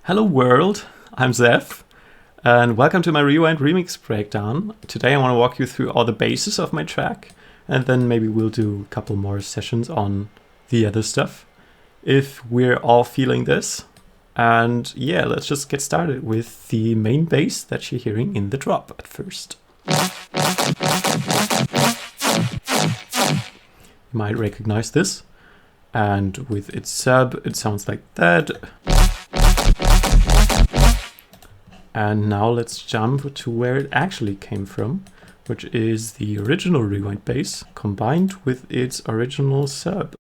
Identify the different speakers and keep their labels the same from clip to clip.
Speaker 1: Hello world, I'm Zeph, and welcome to my Rewind Remix breakdown. Today I want to walk you through all the bases of my track, and then maybe we'll do a couple more sessions on the other stuff, if we're all feeling this. And yeah, let's just get started with the main bass that you're hearing in the drop at first. You might recognize this, and with its sub it sounds like that. And now let's jump to where it actually came from, which is the original rewind bass combined with its original sub.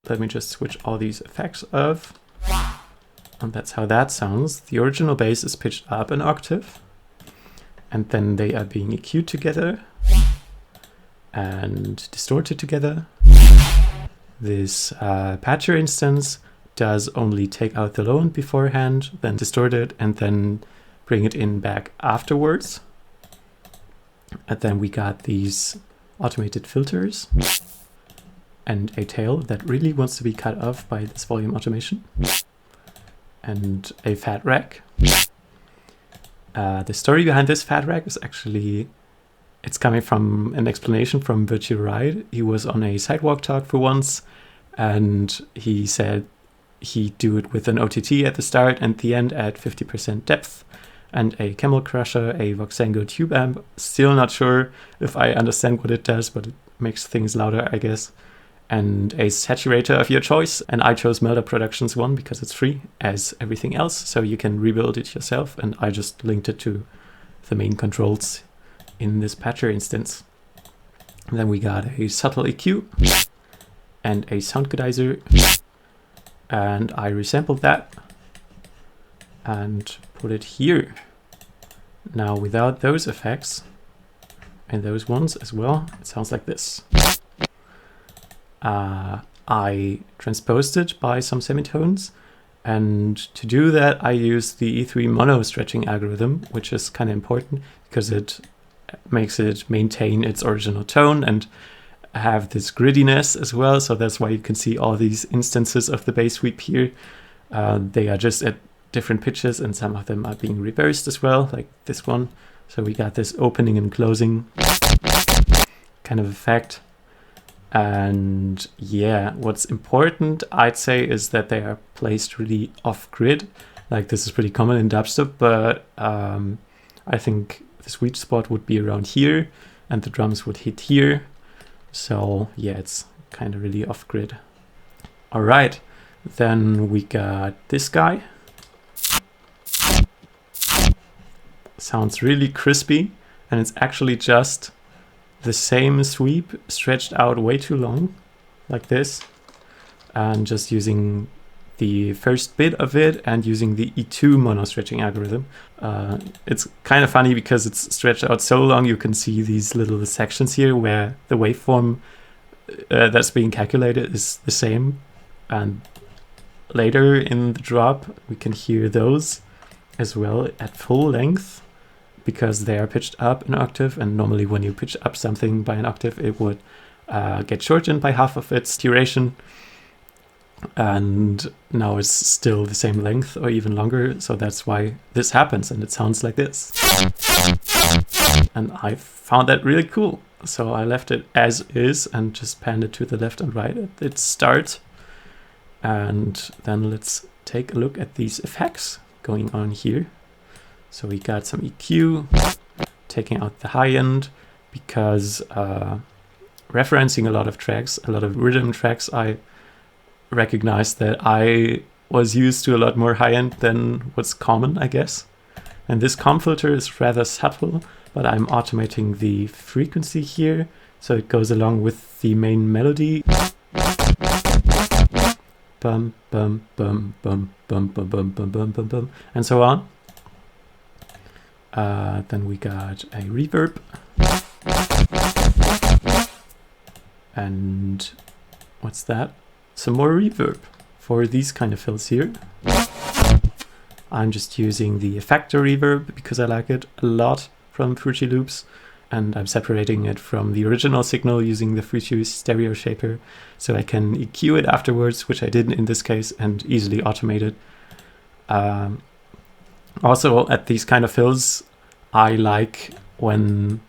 Speaker 1: Let me just switch all these effects off. And that's how that sounds. The original bass is pitched up an octave, and then they are being EQ'd together and distorted together. This patcher instance does only take out the low end beforehand, then distort it, and then bring it in back afterwards. And then we got these automated filters and a tail that really wants to be cut off by this volume automation, and a fat rack. The story behind this fat rack is actually, it's coming from an explanation from Virtual Ride. He was on a sidewalk talk for once, and he said he'd do it with an OTT at the start and the end at 50% depth, and a Camel Crusher, a Voxengo tube amp. Still not sure if I understand what it does, but it makes things louder, I guess. And a saturator of your choice, and I chose Melda Productions one because it's free, as everything else, so you can rebuild it yourself, and I just linked it to the main controls in this patcher instance. And then we got a subtle EQ and a sound godizer, and I resampled that and put it here. Now without those effects and those ones as well, it sounds like this. I transposed it by some semitones, and to do that I used the E3 mono stretching algorithm, which is kind of important because it makes it maintain its original tone and have this grittiness as well. So that's why you can see all these instances of the bass sweep here. They are just at different pitches, and some of them are being reversed as well, like this one. So we got this opening and closing kind of effect. And yeah, what's important, I'd say, is that they are placed really off-grid. Like, this is pretty common in dubstep, but I think the sweet spot would be around here, and the drums would hit here. So yeah, it's kind of really off-grid. All right, then we got this guy. Sounds really crispy, and it's actually just the same sweep stretched out way too long, like this, and just using the first bit of it and using the E2 mono stretching algorithm. It's kind of funny because it's stretched out so long, you can see these little sections here where the waveform that's being calculated is the same, and later in the drop we can hear those as well at full length, because they are pitched up an octave, and normally when you pitch up something by an octave, it would get shortened by half of its duration. And now it's still the same length or even longer, so that's why this happens, and it sounds like this. And I found that really cool, so I left it as is and just panned it to the left and right at its start. And then let's take a look at these effects going on here. So we got some EQ, taking out the high end, because referencing a lot of tracks, a lot of Riddim tracks, I recognized that I was used to a lot more high end than what's common, I guess. And this comb filter is rather subtle, but I'm automating the frequency here, so it goes along with the main melody. Bum, bum, bum, bum, bum, bum, bum, bum, bum, bum, bum, and so on. Then we got a reverb, and what's that? Some more reverb for these kind of fills here. I'm just using the effector reverb because I like it a lot from Fruity Loops, and I'm separating it from the original signal using the Fruity stereo shaper, so I can EQ it afterwards, which I did in this case, and easily automate it. Also, at these kind of fills, I like when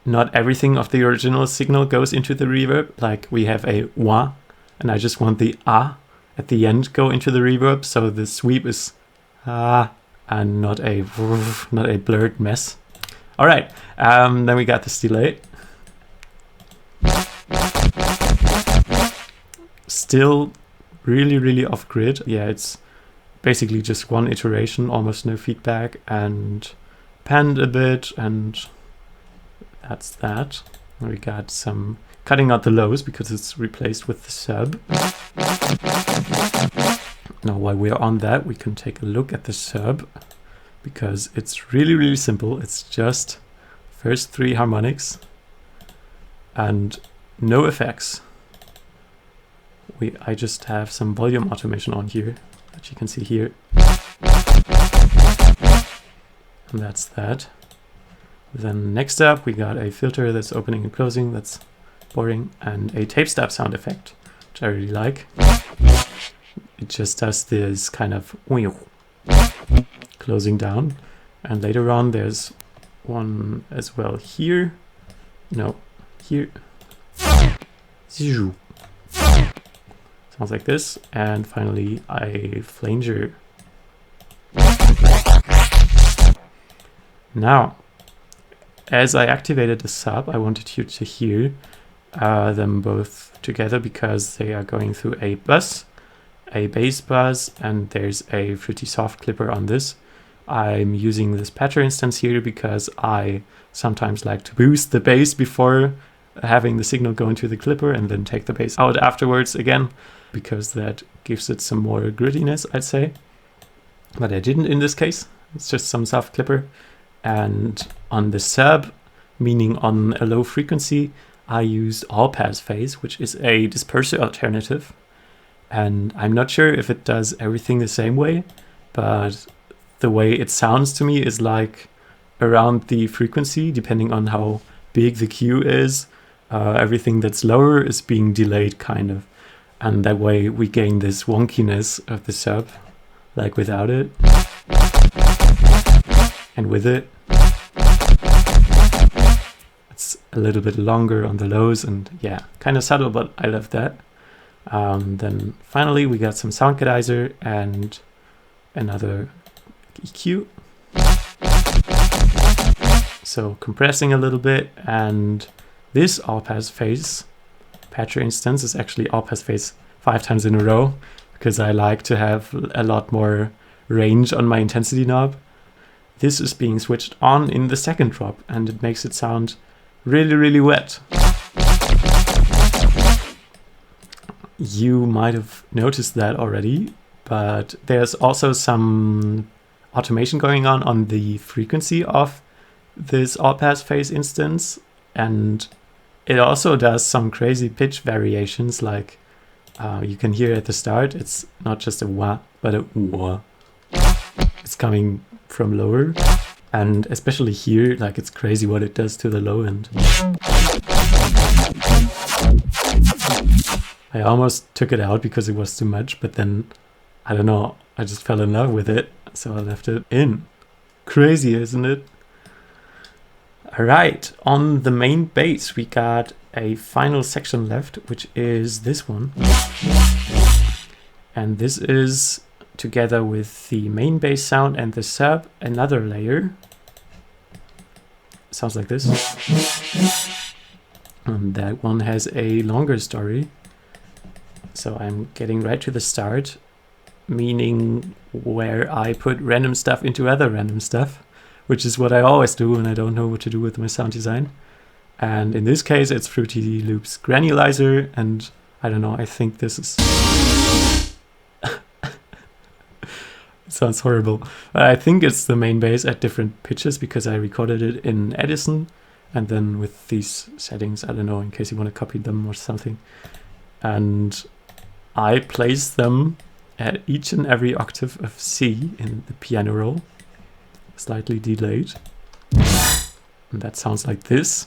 Speaker 1: not everything of the original signal goes into the reverb. Like we have a wah, and I just want the ah at the end go into the reverb, so the sweep is ah and not a blurred mess. All right, then we got this delay. Still really off grid. Yeah, it's basically just one iteration, almost no feedback, and panned a bit, and that's that. And we got some cutting out the lows because it's replaced with the sub. Now while we're on that, we can take a look at the sub because it's really simple. It's just first 3 harmonics and no effects. I just have some volume automation on here that you can see here. And that's that. Then next up we got a filter that's opening and closing, that's boring, and a tape stop sound effect, which I really like. It just does this kind of closing down. And later on there's one as well here. No, here. Sounds like this. And finally a flanger. Now, as I activated the sub, I wanted you to hear them both together because they are going through a bus, a bass bus, and there's a Fruity Soft clipper on this. I'm using this patcher instance here because I sometimes like to boost the bass before having the signal go into the clipper and then take the bass out afterwards again, because that gives it some more grittiness, I'd say. But I didn't in this case. It's just some soft clipper. And on the sub, meaning on a low frequency, I used all pass phase, which is a disperser alternative. And I'm not sure if it does everything the same way, but the way it sounds to me is like around the frequency, depending on how big the Q is. Everything that's lower is being delayed, kind of. And that way we gain this wonkiness of the sub, like without it. And with it, it's a little bit longer on the lows, and yeah, kind of subtle, but I love that. Then finally we got some sound quantizer and another EQ. So compressing a little bit, and this all-pass phase patcher instance is actually all-pass phase 5 times in a row because I like to have a lot more range on my intensity knob. This is being switched on in the second drop, and it makes it sound really wet. You might have noticed that already, but there's also some automation going on the frequency of this all-pass phase instance, and it also does some crazy pitch variations, like you can hear at the start, it's not just a wah, but a wah. It's coming from lower, and especially here, like it's crazy what it does to the low end. I almost took it out because it was too much, but then, I don't know, I just fell in love with it, so I left it in. Crazy, isn't it? Alright, on the main bass we got a final section left, which is this one. And this is, together with the main bass sound and the sub, another layer. Sounds like this. And that one has a longer story. So I'm getting right to the start, meaning where I put random stuff into other random stuff, which is what I always do when I don't know what to do with my sound design. And in this case, it's Fruity Loops Granulizer, and I don't know, I think this is... It sounds horrible. I think it's the main bass at different pitches because I recorded it in Edison, and then with these settings, I don't know, in case you want to copy them or something. And I place them at each and every octave of C in the piano roll, slightly delayed. And that sounds like this.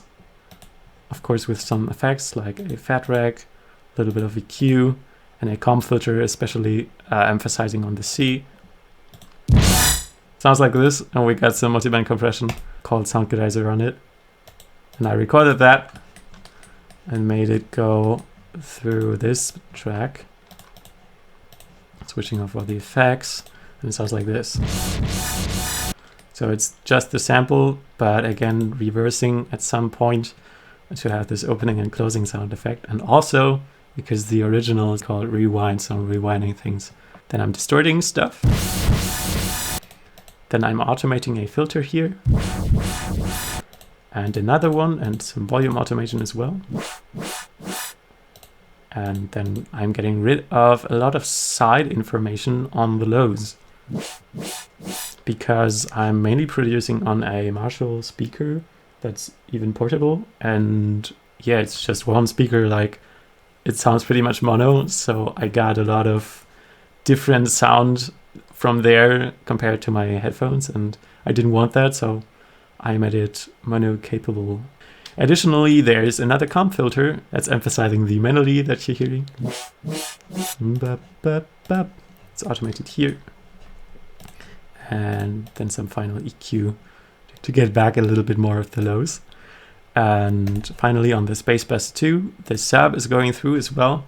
Speaker 1: Of course, with some effects like a fat rack, a little bit of EQ, and a comb filter, especially emphasizing on the C. Sounds like this, and we got some multiband compression called Sounddesign on it. And I recorded that and made it go through this track, switching off all the effects, and it sounds like this. So it's just the sample, but again reversing at some point to have this opening and closing sound effect. And also, because the original is called rewind, so I'm rewinding things. Then I'm distorting stuff. Then I'm automating a filter here. And another one, and some volume automation as well. And then I'm getting rid of a lot of side information on the lows, because I'm mainly producing on a Marshall speaker that's even portable. And yeah, it's just one speaker, like it sounds pretty much mono. So I got a lot of different sound from there compared to my headphones, and I didn't want that, so I made it mono capable. Additionally, there's another comp filter that's emphasizing the melody that you're hearing. It's automated here. And then some final EQ to get back a little bit more of the lows. And finally on the Space Bus 2, the sub is going through as well.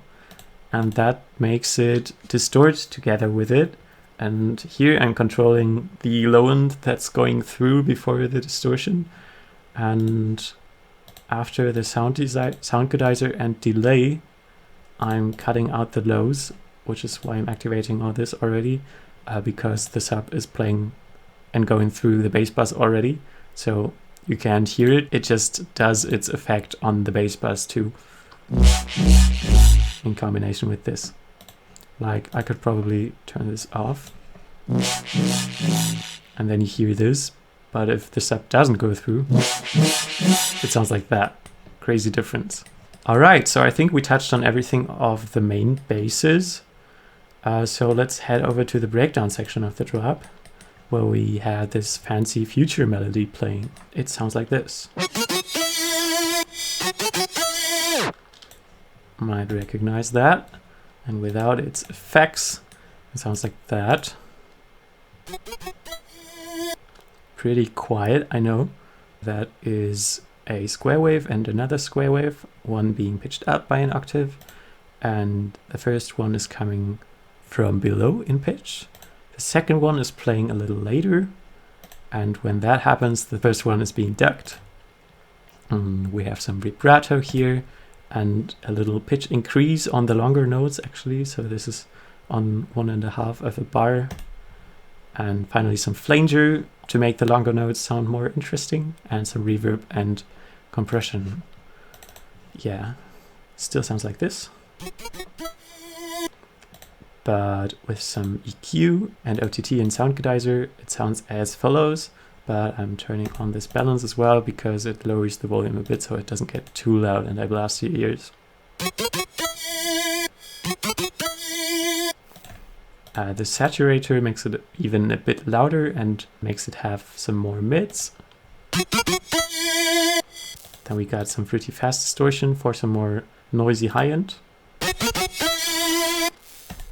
Speaker 1: And that makes it distort together with it. And here I'm controlling the low end that's going through before the distortion. And after the sounddesign and delay, I'm cutting out the lows, which is why I'm activating all this already, because the sub is playing and going through the bass bus already. So you can't hear it, it just does its effect on the bass bus too, in combination with this. Like, I could probably turn this off, and then you hear this, but if the sub doesn't go through, it sounds like that. Crazy difference. Alright, so I think we touched on everything of the main basses. So let's head over to the breakdown section of the drop, where we had this fancy future melody playing. It sounds like this. Might recognize that. And without its effects, it sounds like that. Pretty quiet, I know. That is a square wave and another square wave, one being pitched up by an octave, and the first one is coming from below in pitch. The second one is playing a little later, and when that happens, the first one is being ducked. We have some vibrato here, and a little pitch increase on the longer notes actually, so this is on 1.5 of a bar. And finally some flanger to make the longer notes sound more interesting, and some reverb and compression. Yeah, still sounds like this, but with some EQ and OTT and Sounddesign, it sounds as follows. But I'm turning on this balance as well, because it lowers the volume a bit so it doesn't get too loud and I blast your ears. The saturator makes it even a bit louder and makes it have some more mids. Then we got some pretty fast distortion for some more noisy high end.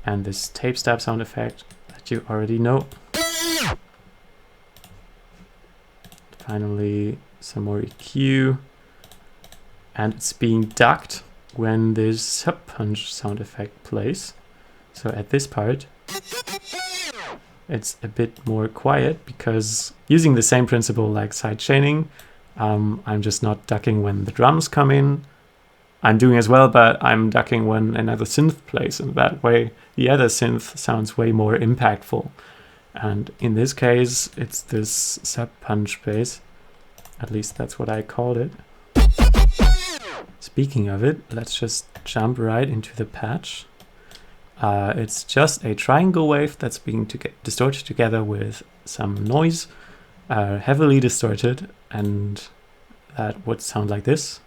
Speaker 1: And this tape stab sound effect that you already know. Finally, some more EQ, and it's being ducked when this sub punch sound effect plays. So at this part, it's a bit more quiet, because using the same principle like side chaining, I'm just not ducking when the drums come in. I'm doing as well, but I'm ducking when another synth plays, and that way the other synth sounds way more impactful. And in this case, it's this sub punch bass. At least that's what I called it. Speaking of it, let's just jump right into the patch. It's just a triangle wave that's being distorted together with some noise, heavily distorted, and that would sound like this.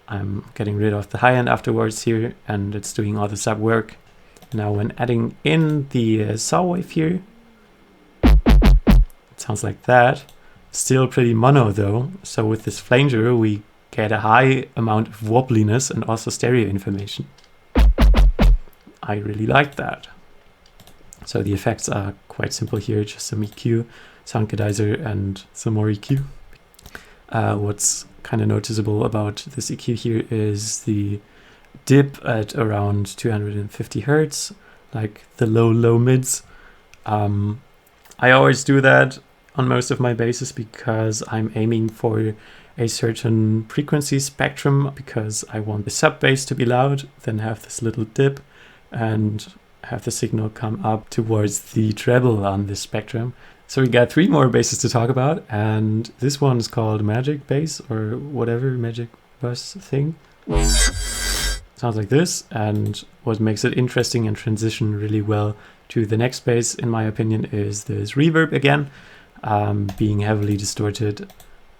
Speaker 1: I'm getting rid of the high end afterwards here, and it's doing all the sub work. Now when adding in the saw wave here, it sounds like that. Still pretty mono though, so with this flanger we get a high amount of wobbliness and also stereo information. I really like that. So the effects are quite simple here, just some EQ, sound geyser, and some more EQ. What's kind of noticeable about this EQ here is the dip at around 250 hertz, like the low mids. I always do that on most of my basses because I'm aiming for a certain frequency spectrum, because I want the sub bass to be loud, then have this little dip and have the signal come up towards the treble on this spectrum. So we got 3 more basses to talk about, and this one is called Magic Bass or whatever, Magic Bass thing. Sounds like this, and what makes it interesting and transition really well to the next bass, in my opinion, is this reverb again, being heavily distorted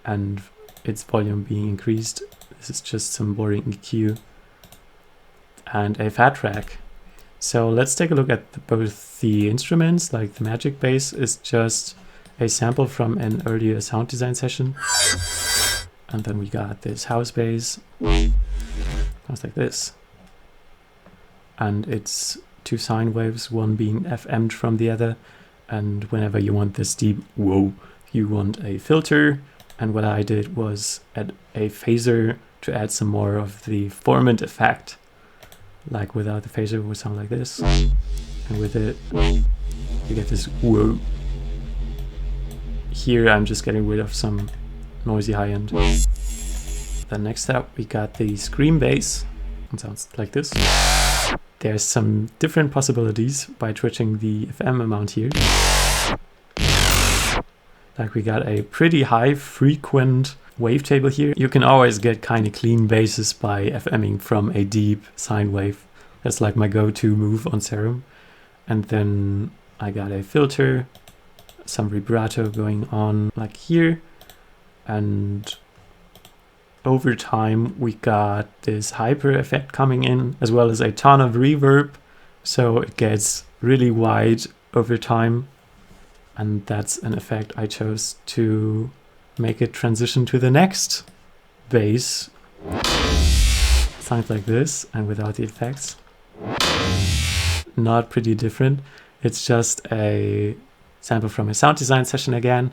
Speaker 1: and its volume being increased. This is just some boring EQ and a fat track. So let's take a look at both the instruments. Like the Magic Bass is just a sample from an earlier sound design session. And then we got this house bass. Sounds like this. And it's 2 sine waves, one being FM'd from the other. And whenever you want this deep whoa, you want a filter. And what I did was add a phaser to add some more of the formant effect. Like without the phaser, it would sound like this. And with it, you get this whoa. Here I'm just getting rid of some noisy high end. Then next up, we got the scream bass. It sounds like this. There's some different possibilities by switching the FM amount here. Like we got a pretty high frequent wavetable here. You can always get kind of clean basses by FMing from a deep sine wave. That's like my go-to move on Serum. And then I got a filter, some vibrato going on like here. And over time we got this hyper effect coming in, as well as a ton of reverb. So it gets really wide over time. And that's an effect I chose to make it transition to the next bass. Sounds like this, and without the effects. Not pretty different. It's just a sample from a sound design session again.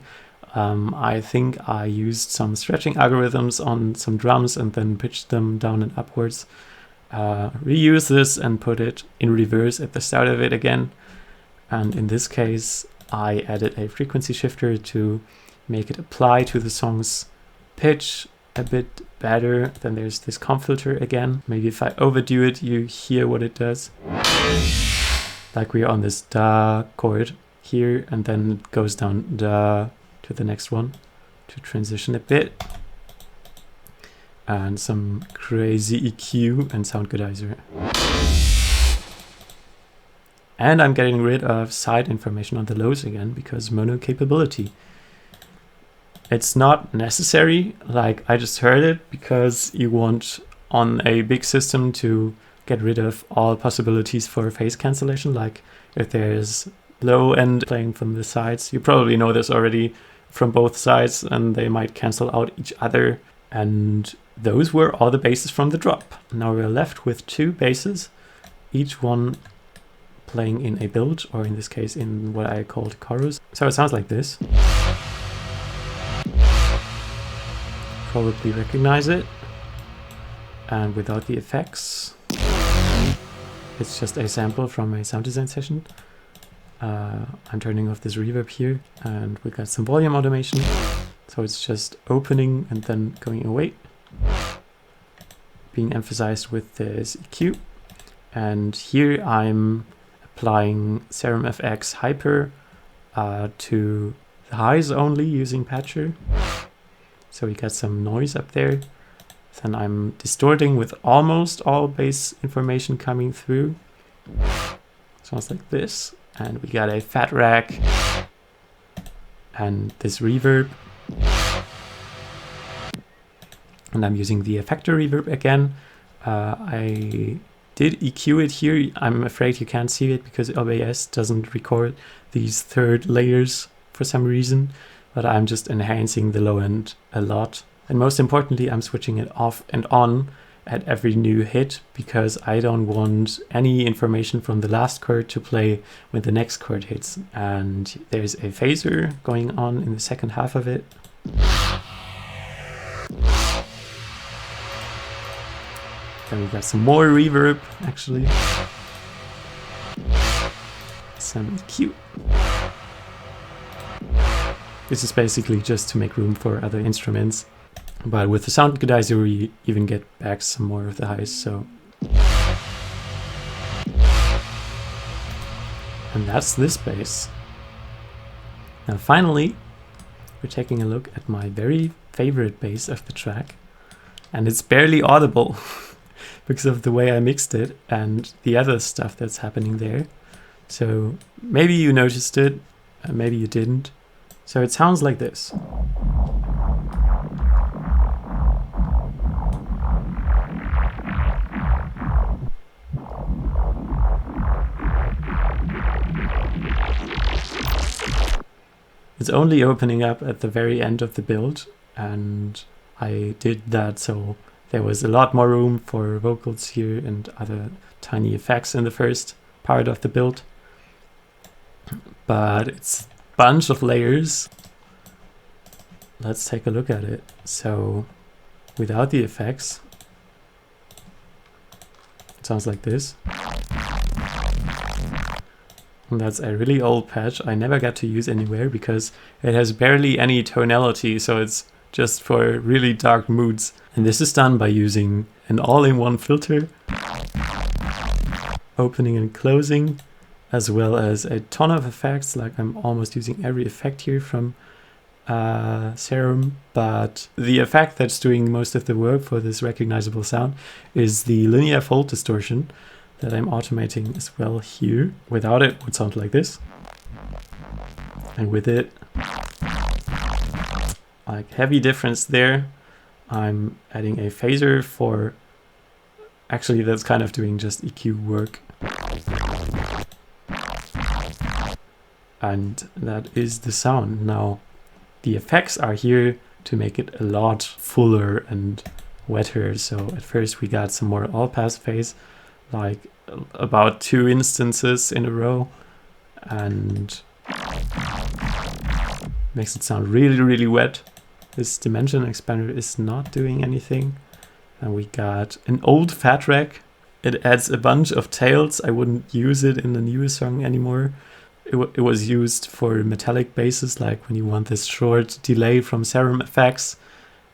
Speaker 1: I think I used some stretching algorithms on some drums and then pitched them down and upwards. Reuse this and put it in reverse at the start of it again. And in this case, I added a frequency shifter to make it apply to the song's pitch a bit better. Then there's this comb filter again. Maybe if I overdo it, you hear what it does. Like we're on this da chord here, and then it goes down da to the next one to transition a bit. And some crazy EQ and sound geyser. And I'm getting rid of side information on the lows again because mono capability. It's not necessary, like I just heard it, because you want on a big system to get rid of all possibilities for phase cancellation. Like if there's low end playing from the sides, you probably know this already from both sides, and they might cancel out each other. And those were all the basses from the drop. Now we're left with 2 basses, each one playing in a build, or in this case in what I called chorus. So it sounds like this. Probably recognize it. And without the effects, it's just a sample from a sound design session. I'm turning off this reverb here, and we got some volume automation. So it's just opening and then going away, being emphasized with this EQ. And here I'm applying Serum FX Hyper to the highs only using Patcher. So we got some noise up there. Then I'm distorting with almost all bass information coming through. Sounds like this. And we got a fat rack and this reverb. And I'm using the effector reverb again. I did EQ it here. I'm afraid you can't see it because OBS doesn't record these third layers for some reason, but I'm just enhancing the low end a lot. And most importantly, I'm switching it off and on at every new hit because I don't want any information from the last chord to play when the next chord hits. And there's a phaser going on in the second half of it. Then we got some more reverb, actually. Some EQ. This is basically just to make room for other instruments. But with the sound godizer, we even get back some more of the highs, so. And that's this bass. Now finally, we're taking a look at my very favorite bass of the track. And it's barely audible because of the way I mixed it and the other stuff that's happening there. So maybe you noticed it, maybe you didn't. So it sounds like this. It's only opening up at the very end of the build, and I did that so there was a lot more room for vocals here and other tiny effects in the first part of the build. But it's a bunch of layers. Let's take a look at it. So without the effects, it sounds like this. And that's a really old patch I never got to use anywhere because it has barely any tonality, so it's just for really dark moods. And this is done by using an all-in-one filter, opening and closing, as well as a ton of effects, like I'm almost using every effect here from Serum, but the effect that's doing most of the work for this recognizable sound is the linear fold distortion that I'm automating as well here. Without it, it would sound like this. And with it, like heavy difference there. I'm adding a phaser for, actually that's kind of doing just EQ work. And that is the sound. Now, the effects are here to make it a lot fuller and wetter. So at first we got some more all-pass phase, like about 2 instances in a row, and makes it sound really, really wet. This dimension expander is not doing anything. And we got an old fat rack. It adds a bunch of tails. I wouldn't use it in the newest song anymore. It was used for metallic basses, like when you want this short delay from Serum effects.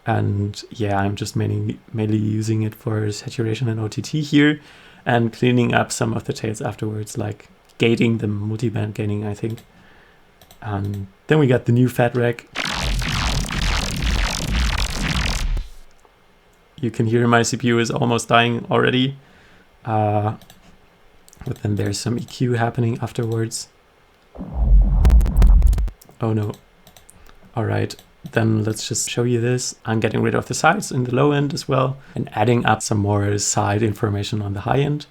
Speaker 1: And yeah, I'm just mainly using it for saturation and OTT here, and cleaning up some of the tails afterwards, like gating them, multiband gaining, I think. And then we got the new fat rack. You can hear my CPU is almost dying already. But then there's some EQ happening afterwards. Oh no. Alright, then let's just show you this. I'm getting rid of the sides in the low end as well, and adding up some more side information on the high end.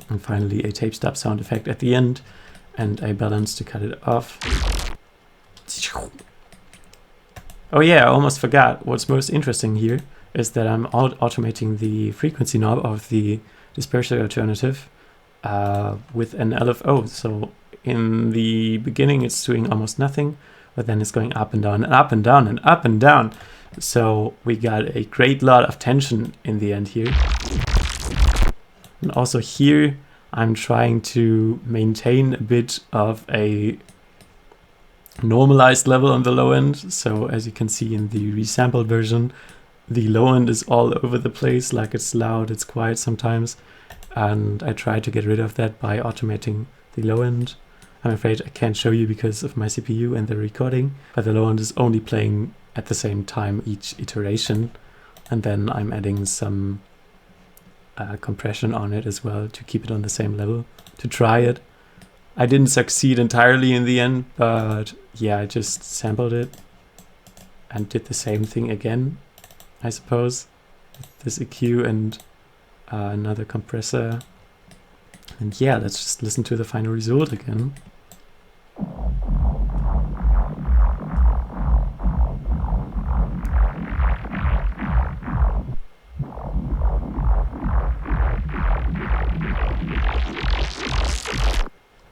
Speaker 1: And finally a tape stop sound effect at the end, and a balance to cut it off. Oh yeah, I almost forgot. What's most interesting here is that I'm automating the frequency knob of the disperser alternative with an LFO. So in the beginning it's doing almost nothing, but then it's going up and down and up and down and up and down. So we got a great lot of tension in the end here. And also here I'm trying to maintain a bit of a normalized level on the low end. So as you can see in the resampled version, the low end is all over the place, like it's loud, it's quiet sometimes. And I try to get rid of that by automating the low end. I'm afraid I can't show you because of my CPU and the recording, but the low end is only playing at the same time each iteration. And then I'm adding some compression on it as well to keep it on the same level, to try it. I didn't succeed entirely in the end, but yeah, I just sampled it and did the same thing again, I suppose. This EQ and another compressor. And yeah, let's just listen to the final result again.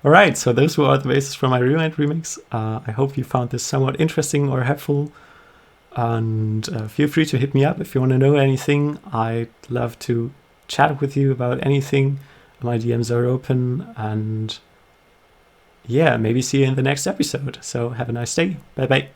Speaker 1: All right, so those were all the bases for my Rewind remix. I hope you found this somewhat interesting or helpful. And feel free to hit me up if you want to know anything. I'd love to chat with you about anything. My DMs are open. And yeah, maybe see you in the next episode. So have a nice day. Bye bye.